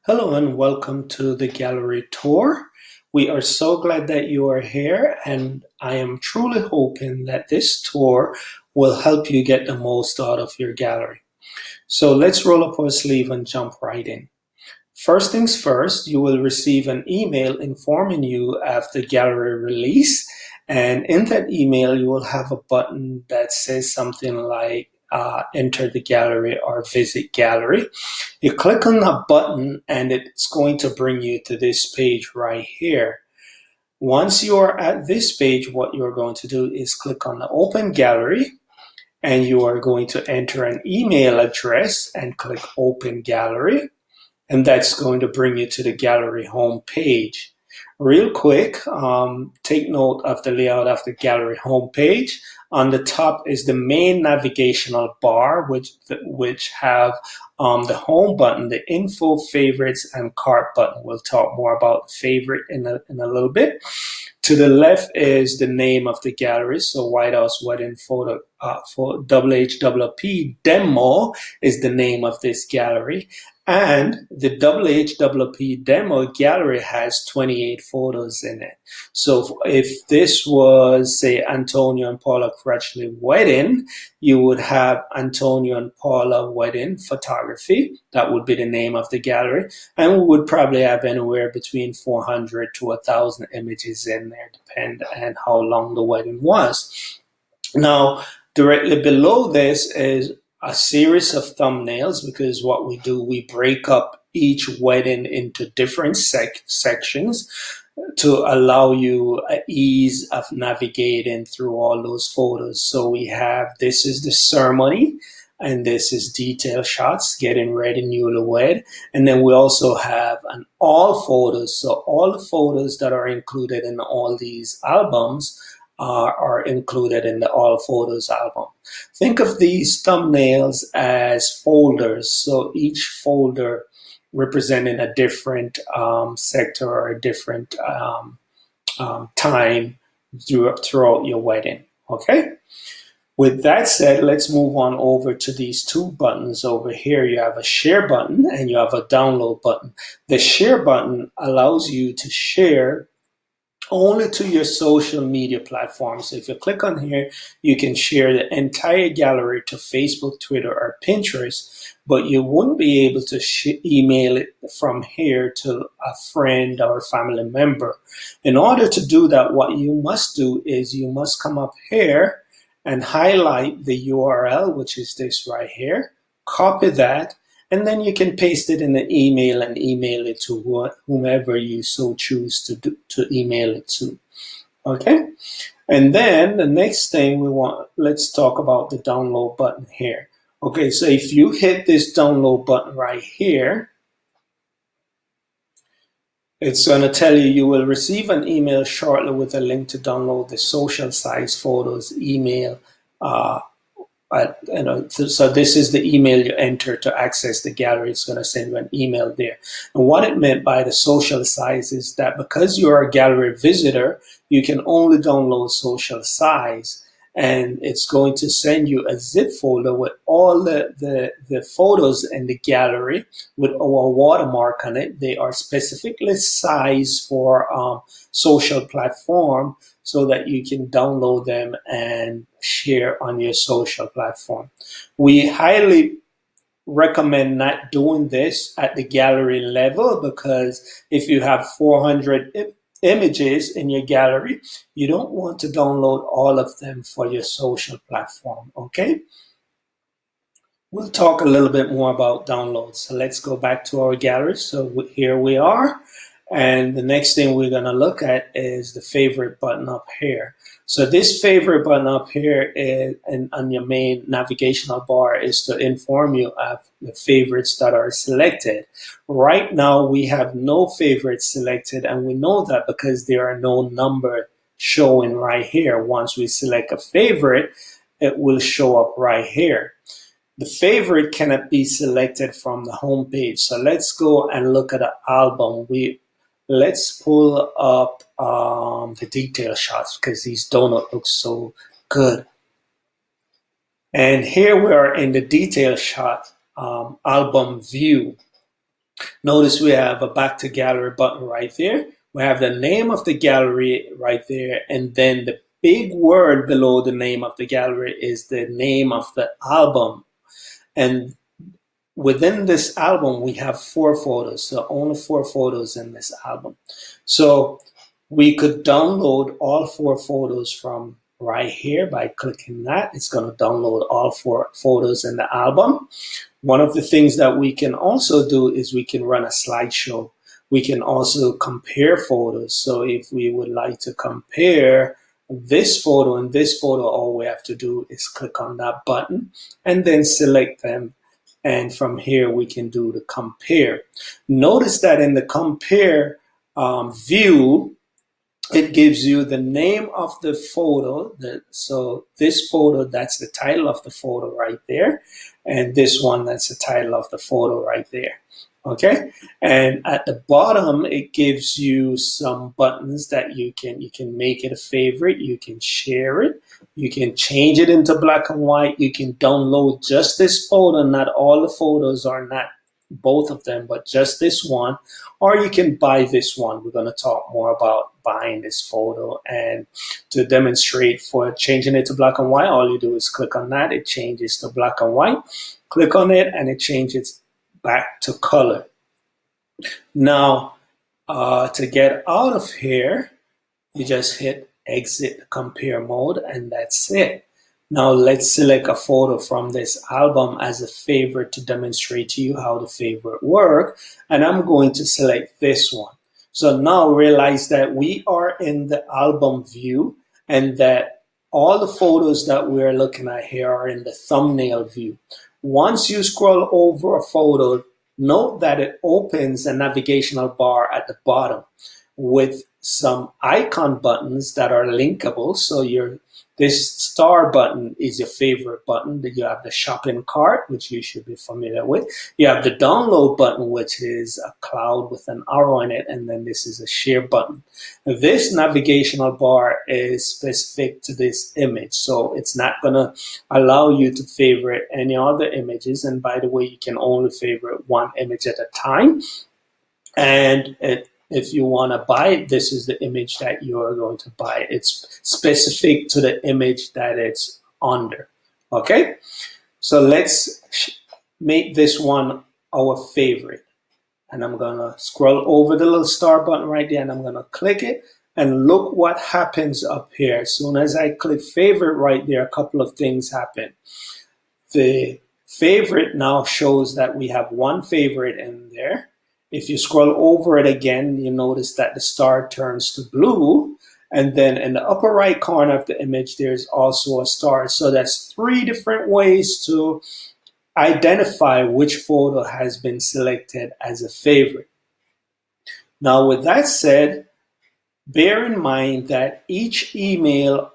Hello and welcome to the gallery tour. We are so glad that you are here, and I am truly hoping that this tour will help you get the most out of your gallery. So let's roll up our sleeve and jump right in. First things first, you will receive an email informing you of the gallery release. And in that email, you will have a button that says something like enter the gallery or visit gallery. You click on that button and it's going to bring you to this page right here. Once you are at this page, what you're going to do is click on the open gallery, and you are going to enter an email address and click open gallery, and that's going to bring you to the gallery home page. Real quick, take note of the layout of the gallery home page. On the top is the main navigational bar, which have the home button, the info, favorites, and cart button. We'll talk more about favorite in a little bit. To the left is the name of the gallery. So White House Wedding Photo for WHWP Demo is the name of this gallery. And the WHWP Demo gallery has 28 photos in it. So if this was, say, Antonio and Paula Crutchley wedding, you would have Antonio and Paula wedding photography. That would be the name of the gallery. And we would probably have anywhere between 400 to 1,000 images in there, depending on how long the wedding was. Now, directly below this is a series of thumbnails, because what we do, we break up each wedding into different sections to allow you ease of navigating through all those photos. So we have, this is the ceremony, and this is detail shots, getting ready, newlywed. And then we also have an all photos. So all the photos that are included in all these albums are included in the all photos album. Think of these thumbnails as folders. So each folder representing a different sector or a different time throughout your wedding. Okay? With that said, let's move on over to these two buttons over here. You have a share button and you have a download button. The share button allows you to share only to your social media platforms. So if you click on here, you can share the entire gallery to Facebook, Twitter, or Pinterest, but you wouldn't be able to email it from here to a friend or a family member. In order to do that, what you must do is you must come up here and highlight the URL, which is this right here, copy that, and then you can paste it in the email and email it to whomever you so choose to email it to. Okay? And then the next thing let's talk about the download button here. Okay, so if you hit this download button right here, it's going to tell you will receive an email shortly with a link to download the social size photos email. So this is the email you enter to access the gallery. It's going to send you an email there. And what it meant by the social size is that because you're a gallery visitor, you can only download social size. And it's going to send you a zip folder with all the photos in the gallery with our watermark on it. They are specifically sized for social platform, so that you can download them and share on your social platform. We highly recommend not doing this at the gallery level, because if you have 400 images in your gallery, you don't want to download all of them for your social platform, okay? We'll talk a little bit more about downloads. So let's go back to our gallery. So here we are. And the next thing we're going to look at is the favorite button up here. So this favorite button up here on your main navigational bar is to inform you of the favorites that are selected. Right now, we have no favorites selected, and we know that because there are no number showing right here. Once we select a favorite, it will show up right here. The favorite cannot be selected from the home page. So let's go and look at the album. Let's pull up the detail shots, because these donut look so good. And here we are in the detail shot album view. Notice we have a back to gallery button right there. We have the name of the gallery right there, and then the big word below the name of the gallery is the name of the album. And within this album, we have 4 photos, so only 4 photos in this album. So we could download all 4 photos from right here by clicking that. It's going to download all 4 photos in the album. One of the things that we can also do is we can run a slideshow. We can also compare photos. So if we would like to compare this photo and this photo, all we have to do is click on that button and then select them. And from here, we can do the compare. Notice that in the compare view, it gives you the name of the photo. So this photo, that's the title of the photo right there. And this one, that's the title of the photo right there. Okay. And at the bottom, it gives you some buttons that you can make it a favorite. You can share it. You can change it into black and white. You can download just this photo. Not all the photos are, not both of them, but just this one. Or you can buy this one. We're going to talk more about buying this photo. And to demonstrate for changing it to black and white, all you do is click on that. It changes to black and white. Click on it and it changes back to color. Now, to get out of here, you just hit exit compare mode and that's it. Now let's select a photo from this album as a favorite to demonstrate to you how the favorite work. And I'm going to select this one. So now realize that we are in the album view and that all the photos that we're looking at here are in the thumbnail view. Once you scroll over a photo, note that it opens a navigational bar at the bottom with some icon buttons that are linkable. So this star button is your favorite button. You have the shopping cart, which you should be familiar with. You have the download button, which is a cloud with an arrow in it, and then this is a share button. This navigational bar is specific to this image, so it's not going to allow you to favorite any other images. And by the way, you can only favorite one image at a time. And if you want to buy it, this is the image that you are going to buy. It's specific to the image that it's under. Okay, so let's make this one our favorite. And I'm going to scroll over the little star button right there and I'm going to click it. And look what happens up here. As soon as I click favorite right there, a couple of things happen. The favorite now shows that we have one favorite in there. If you scroll over it again, you notice that the star turns to blue. And then in the upper right corner of the image, there's also a star. So that's 3 different ways to identify which photo has been selected as a favorite. Now, with that said, bear in mind that each email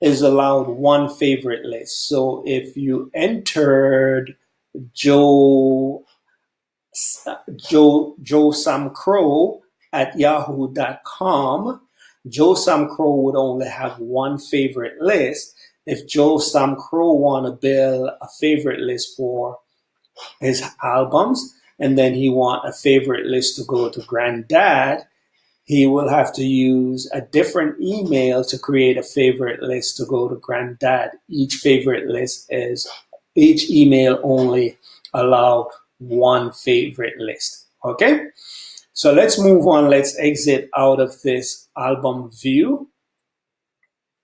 is allowed one favorite list. So if you entered Joe Sam Crow at yahoo.com, Joe Sam Crow would only have one favorite list. If Joe Sam Crow want to build a favorite list for his albums, and then he want a favorite list to go to Granddad, he will have to use a different email to create a favorite list to go to Granddad. Each email only allow one favorite list. Okay, so let's move on. Let's exit out of this album view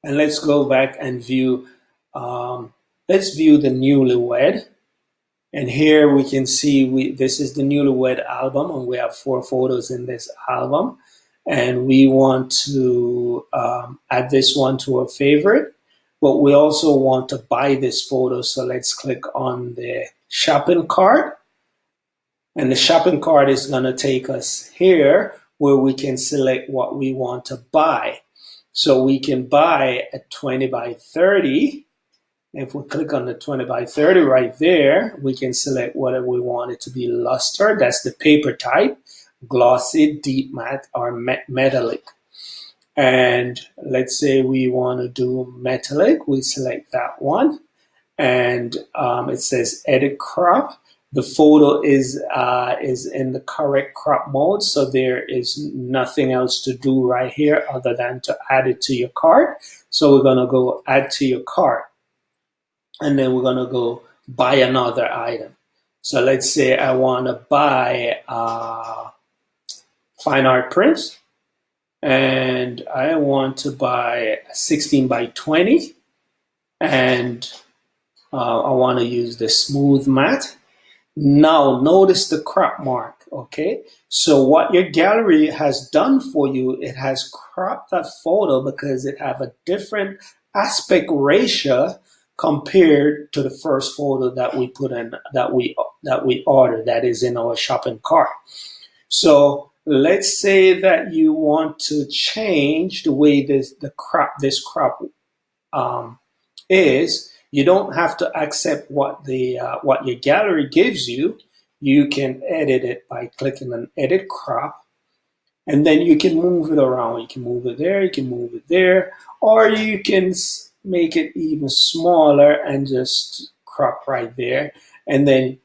and let's go back and view. Let's view the Newlywed. And here we can see this is the Newlywed album, and we have 4 photos in this album. And we want to add this one to our favorite, but we also want to buy this photo. So let's click on the shopping cart. And the shopping cart is going to take us here where we can select what we want to buy. So we can buy a 20 by 30. If we click on the 20 by 30 right there, we can select whatever we want it to be. Luster, that's the paper type. Glossy, deep matte, or metallic. And let's say we want to do metallic. We select that one. And it says edit crop. The photo is in the correct crop mode, so there is nothing else to do right here other than to add it to your cart. So we're gonna go add to your cart, and then we're gonna go buy another item. So let's say I want to buy fine art prints, and I want to buy a 16 by 20, and I want to use the smooth matte. Now notice the crop mark, okay? So what your gallery has done for you, it has cropped that photo because it have a different aspect ratio compared to the first photo that we put in, that we ordered, that is in our shopping cart. So let's say that you want to change the way this crop is. You don't have to accept what your gallery gives you. You can edit it by clicking on Edit Crop, and then you can move it around. You can move it there, you can move it there, or you can make it even smaller and just crop right there. And then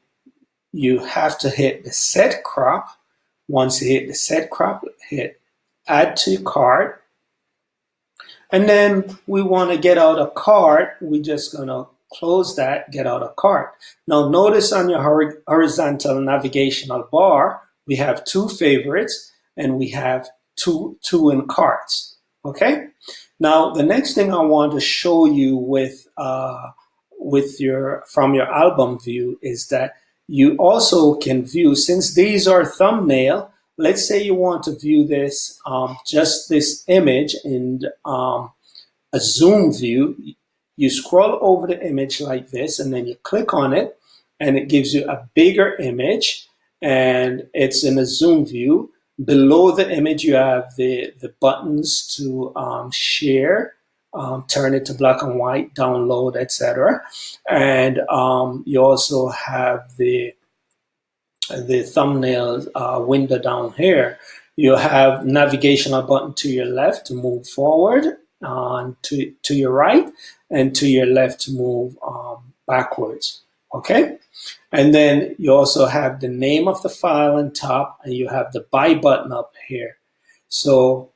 you have to hit the Set Crop. Once you hit the Set Crop, hit Add to Cart. And then we want to get out a cart. We're just going to close that, get out a cart. Now notice on your horizontal navigational bar, we have two favorites and we have two in carts. Okay. Now the next thing I want to show you from your album view is that you also can view, since these are thumbnail, let's say you want to view this, just this image in a zoom view. You scroll over the image like this, and then you click on it, and it gives you a bigger image, and it's in a zoom view. Below the image, you have the buttons to share, turn it to black and white, download, etc. And you also have the thumbnail window down here. You have navigational button to your left to move forward, to your right, and to your left to move backwards. Okay? And then you also have the name of the file on top, and you have the buy button up here. So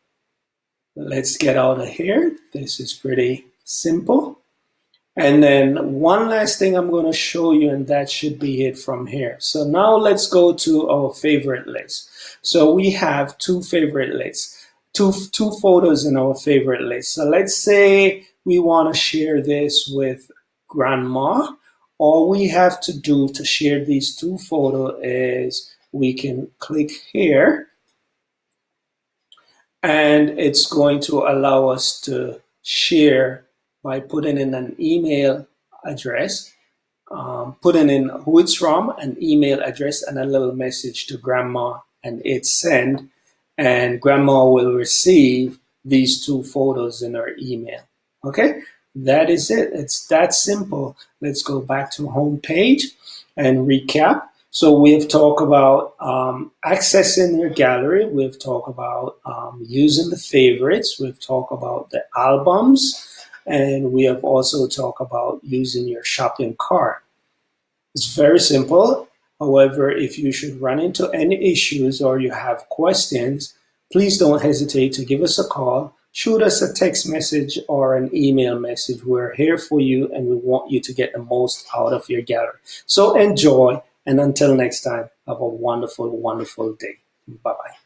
let's get out of here. This is pretty simple. And then one last thing I'm going to show you, and that should be it from here. So now let's go to our favorite list. So we have two favorite lists, two photos in our favorite list. So let's say we want to share this with grandma. All we have to do to share these two photos is we can click here, and it's going to allow us to share by putting in an email address, putting in who it's from, an email address, and a little message to grandma, and it's send, and grandma will receive these two photos in her email. Okay, that is it. It's that simple. Let's go back to home page and recap. So we've talked about accessing your gallery. We've talked about using the favorites. We've talked about the albums. And we have also talked about using your shopping cart. It's very simple. However, if you should run into any issues or you have questions, please don't hesitate to give us a call, shoot us a text message or an email message. We're here for you, and we want you to get the most out of your gallery. So enjoy, and until next time, have a wonderful, wonderful day. Bye-bye.